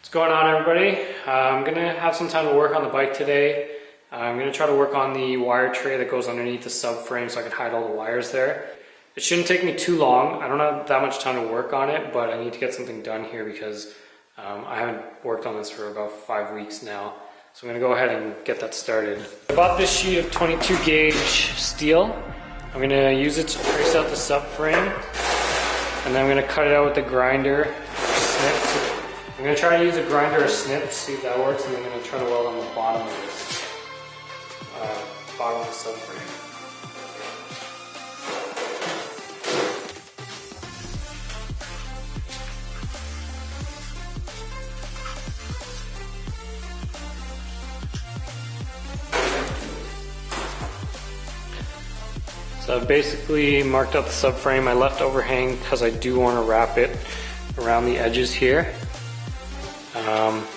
What's going on, everybody? I'm gonna have some time to work on the bike today. I'm gonna try to work on the wire tray that goes underneath the subframe so I can hide all the wires there. It shouldn't take me too long. I don't have that much time to work on it, but I need to get something done here because I haven't worked on this for about 5 weeks now. So I'm gonna go ahead and get that started. I bought this sheet of 22 gauge steel. I'm gonna use it to trace out the subframe, and then I'm gonna cut it out with the grinder or snip. I'm going to try to use a grinder or snip, see if that works, and then I'm going to try to weld on the bottom of this, bottom of the subframe. So I've basically marked out the subframe. I left overhang because I do want to wrap it around the edges here.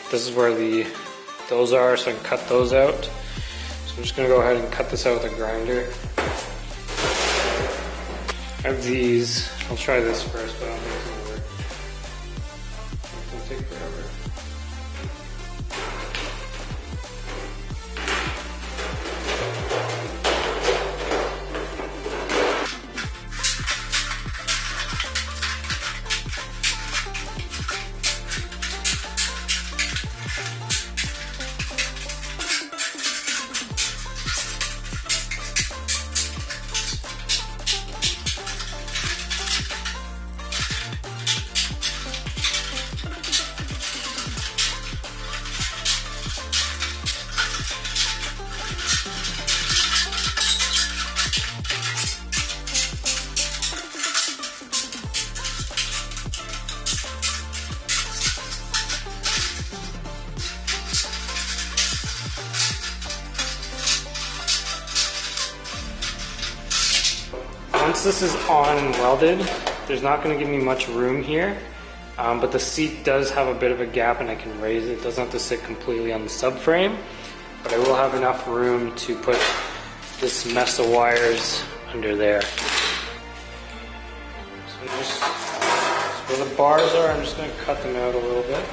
This is where those are, so I can cut those out. So I'm just going to go ahead and cut this out with a grinder. I have these. I'll try this first, but I don't think it's going to work. It's going to take forever. Once this is on and welded, there's not going to give me much room here, but the seat does have a bit of a gap and I can raise it. It doesn't have to sit completely on the subframe, but I will have enough room to put this mess of wires under there. So where the bars are, I'm just going to cut them out a little bit.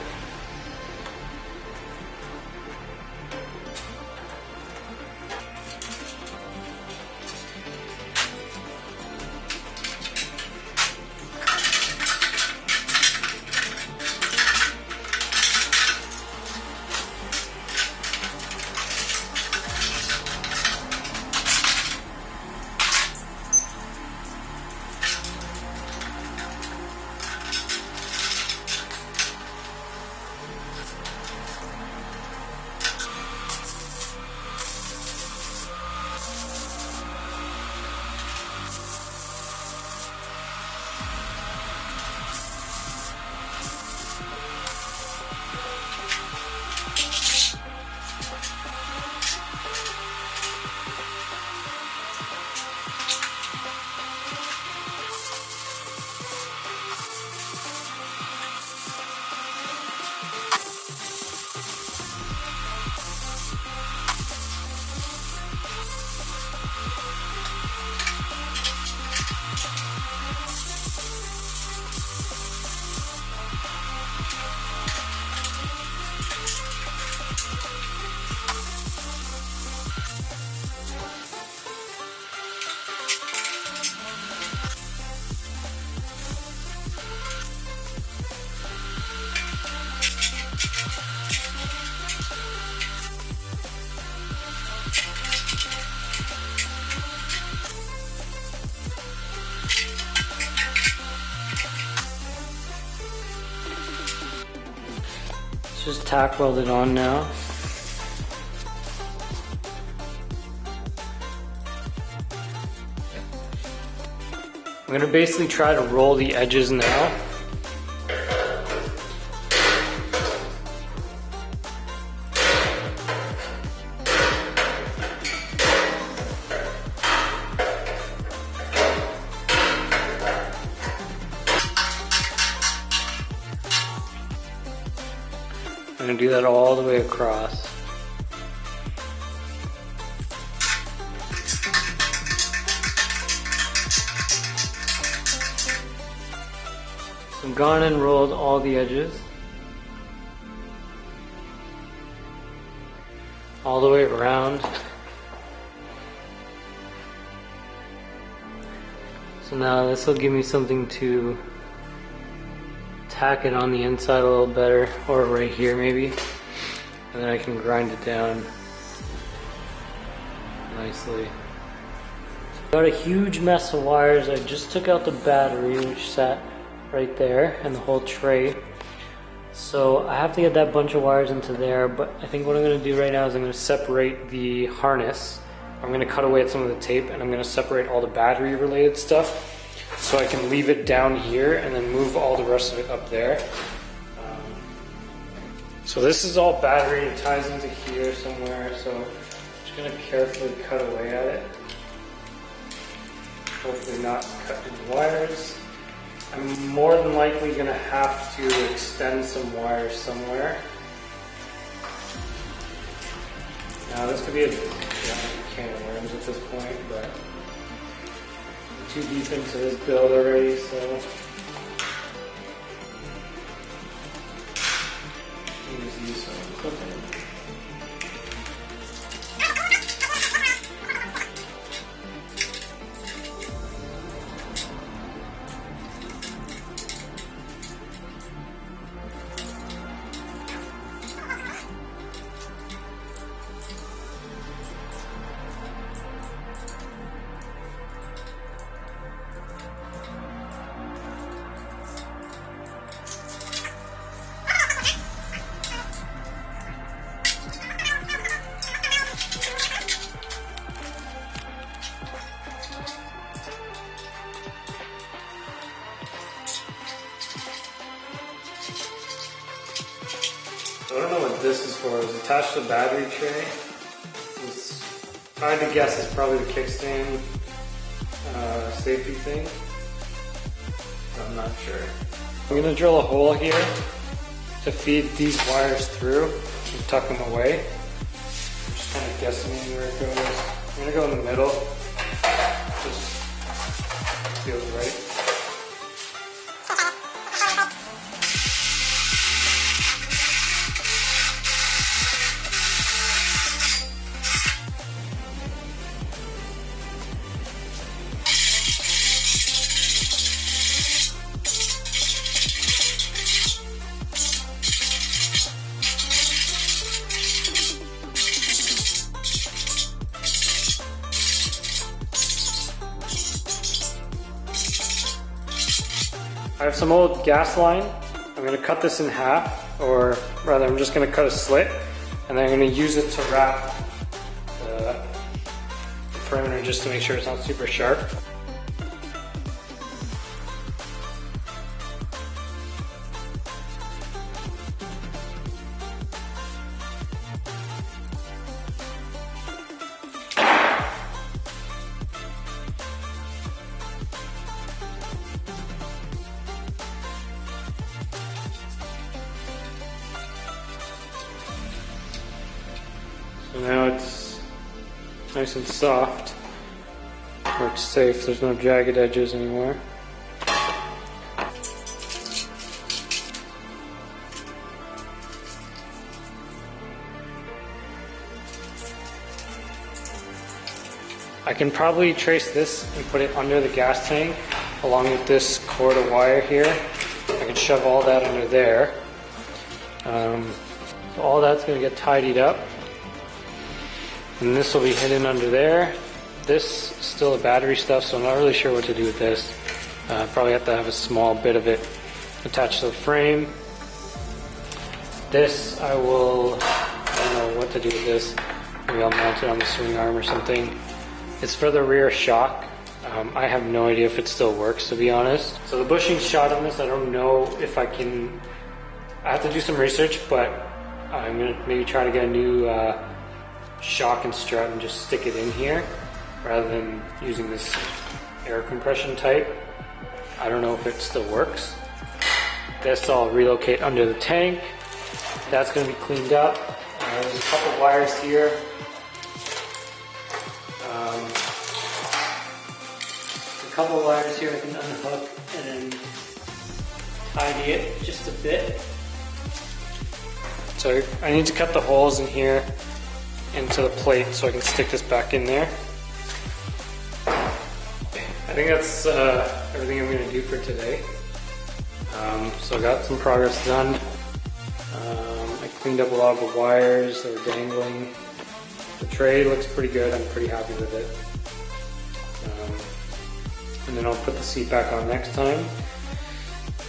Just tack weld it on now. I'm going to basically try to roll the edges now. I'm going to do that all the way across. So I've gone and rolled all the edges. all the way around. So now this will give me something to tack it on the inside a little better, or right here maybe, and then I can grind it down nicely. Got a huge mess of wires. I just took out the battery, which sat right there, and the whole tray. So I have to get that bunch of wires into there, but I think what I'm going to do right now is I'm going to separate the harness. I'm going to cut away at some of the tape, and I'm going to separate all the battery related stuff so I can leave it down here and then move all the rest of it up there. So this is all battery. It ties into here somewhere, so I'm just going to carefully cut away at it. Hopefully not cut any wires. I'm more than likely going to have to extend some wires somewhere. Now this could be a can of worms at this point, but I'm too deep into this build already, so I'll use some clipping. So I don't know what this is for. It's attached to the battery tray. If I had to guess, it's probably the kickstand safety thing. I'm not sure. I'm going to drill a hole here to feed these wires through and tuck them away. I'm just kind of guessing where it goes. I'm going to go in the middle. Just feels right. I have some old gas line. I'm going to cut this in half, or rather I'm just going to cut a slit, and then I'm going to use it to wrap the perimeter just to make sure it's not super sharp. So now it's nice and soft, works safe, there's no jagged edges anymore. I can probably trace this and put it under the gas tank along with this cord of wire here. I can shove all that under there. So all that's going to get tidied up. And this will be hidden under there. This is still the battery stuff, so I'm not really sure what to do with this. Probably have to have a small bit of it attached to the frame. This I don't know what to do with this. Maybe I'll mount it on the swing arm or something. It's for the rear shock. I have no idea if it still works, to be honest. So the bushing shot on this, I don't know if I can. I have to do some research, but I'm gonna maybe try to get a new shock and strut and just stick it in here rather than using this air compression type. I don't know if it still works. This I'll relocate under the tank. That's going to be cleaned up. There's a couple wires here. A couple wires here I can unhook and then tidy it just a bit. So I need to cut the holes in here into the plate so I can stick this back in there. I think that's everything I'm going to do for today. So I got some progress done. I cleaned up a lot of the wires that were dangling. The tray looks pretty good, I'm pretty happy with it. And then I'll put the seat back on next time.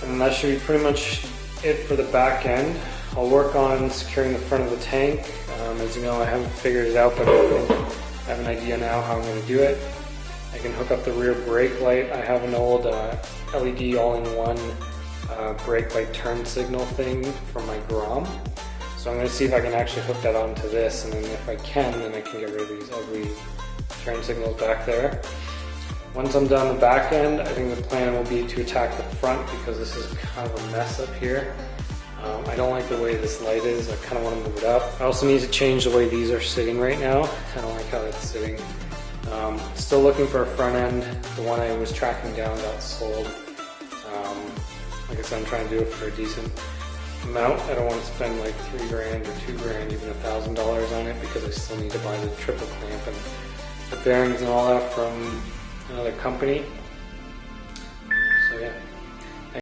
And that should be pretty much it for the back end. I'll work on securing the front of the tank. As you know, I haven't figured it out, but I have an idea now how I'm going to do it. I can hook up the rear brake light. I have an old LED all-in-one brake light turn signal thing from my Grom. So I'm going to see if I can actually hook that onto this, and then if I can, then I can get rid of these ugly turn signals back there. Once I'm done the back end, I think the plan will be to attack the front because this is kind of a mess up here. I don't like the way this light is. I kind of want to move it up. I also need to change the way these are sitting right now. I don't like how that's sitting. Still looking for a front end. The one I was tracking down got sold. Like I said, I'm trying to do it for a decent amount. I don't want to spend like $3 grand or $2 grand, even $1,000 on it because I still need to buy the triple clamp and the bearings and all that from another company. So yeah.